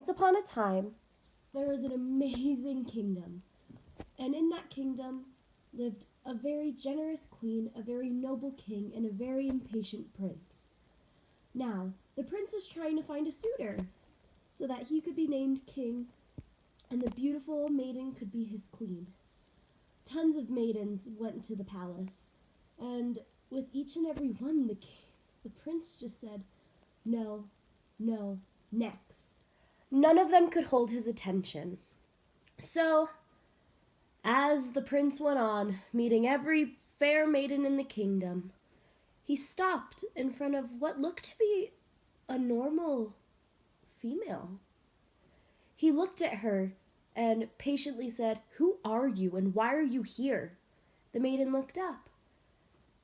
Once upon a time, there was an amazing kingdom, and in that kingdom lived a very generous queen, a very noble king, and a very impatient prince. Now, the prince was trying to find a suitor so that he could be named king, and the beautiful maiden could be his queen. Tons of maidens went to the palace, and with each and every one, the prince just said, "No, no, next." None of them could hold his attention. So, as the prince went on, meeting every fair maiden in the kingdom, he stopped in front of what looked to be a normal female. He looked at her and patiently said, "Who are you and why are you here?" The maiden looked up,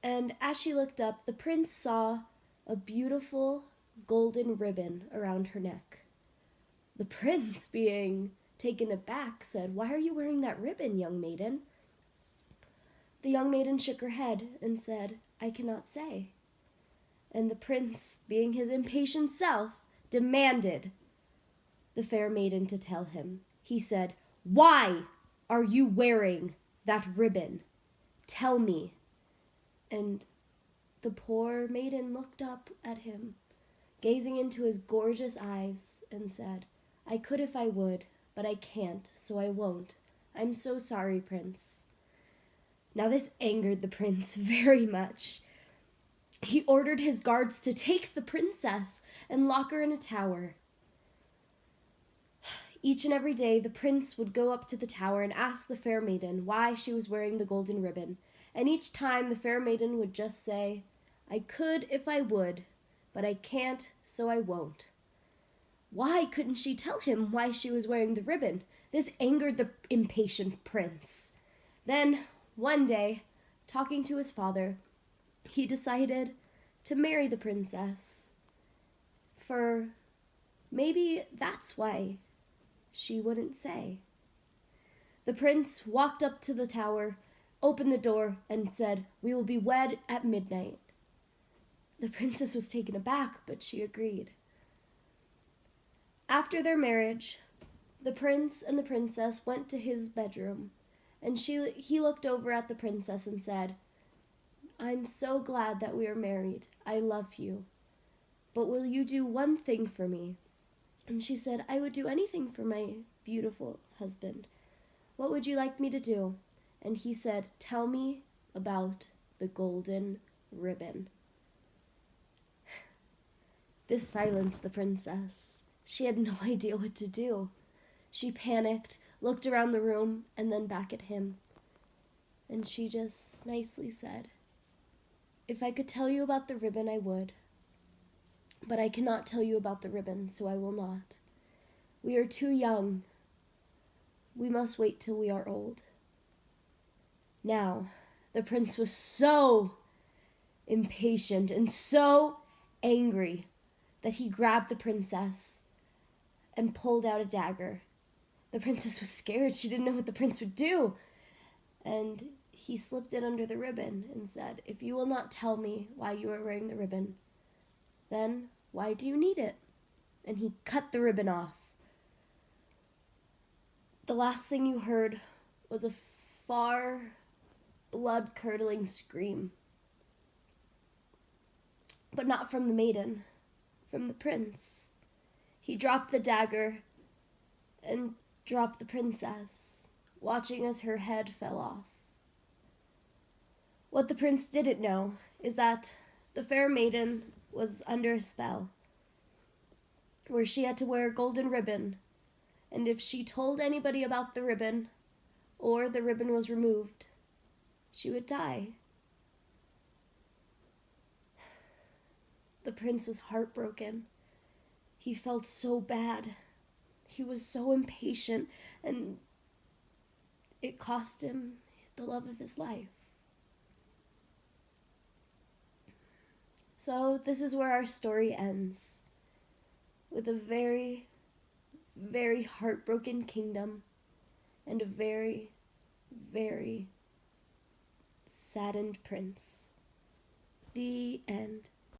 and as she looked up, the prince saw a beautiful golden ribbon around her neck. The prince, being taken aback, said, "Why are you wearing that ribbon, young maiden?" The young maiden shook her head and said, "I cannot say." And the prince, being his impatient self, demanded the fair maiden to tell him. He said, "Why are you wearing that ribbon? Tell me." And the poor maiden looked up at him, gazing into his gorgeous eyes, and said, "I could if I would, but I can't, so I won't. I'm so sorry, Prince." Now this angered the prince very much. He ordered his guards to take the princess and lock her in a tower. Each and every day, the prince would go up to the tower and ask the fair maiden why she was wearing the golden ribbon. And each time, the fair maiden would just say, "I could if I would, but I can't, so I won't." Why couldn't she tell him why she was wearing the ribbon? This angered the impatient prince. Then, one day, talking to his father, he decided to marry the princess. For maybe that's why she wouldn't say. The prince walked up to the tower, opened the door, and said, "We will be wed at midnight." The princess was taken aback, but she agreed. After their marriage, the prince and the princess went to his bedroom, and he looked over at the princess and said, "I'm so glad that we are married. I love you. But will you do one thing for me?" And she said, "I would do anything for my beautiful husband. What would you like me to do?" And he said, "Tell me about the golden ribbon." This silenced the princess. She had no idea what to do. She panicked, looked around the room, and then back at him. And she just nicely said, "If I could tell you about the ribbon, I would. But I cannot tell you about the ribbon, so I will not. We are too young. We must wait till we are old." Now, the prince was so impatient and so angry that he grabbed the princess and pulled out a dagger. The princess was scared. She didn't know what the prince would do. And he slipped it under the ribbon and said, "If you will not tell me why you are wearing the ribbon, then why do you need it?" And he cut the ribbon off. The last thing you heard was a far, blood-curdling scream. But not from the maiden, from the prince. He dropped the dagger and dropped the princess, watching as her head fell off. What the prince didn't know is that the fair maiden was under a spell, where she had to wear a golden ribbon, and if she told anybody about the ribbon, or the ribbon was removed, she would die. The prince was heartbroken. He felt so bad. He was so impatient, and it cost him the love of his life. So this is where our story ends, with a very, very heartbroken kingdom and a very, very saddened prince. The end.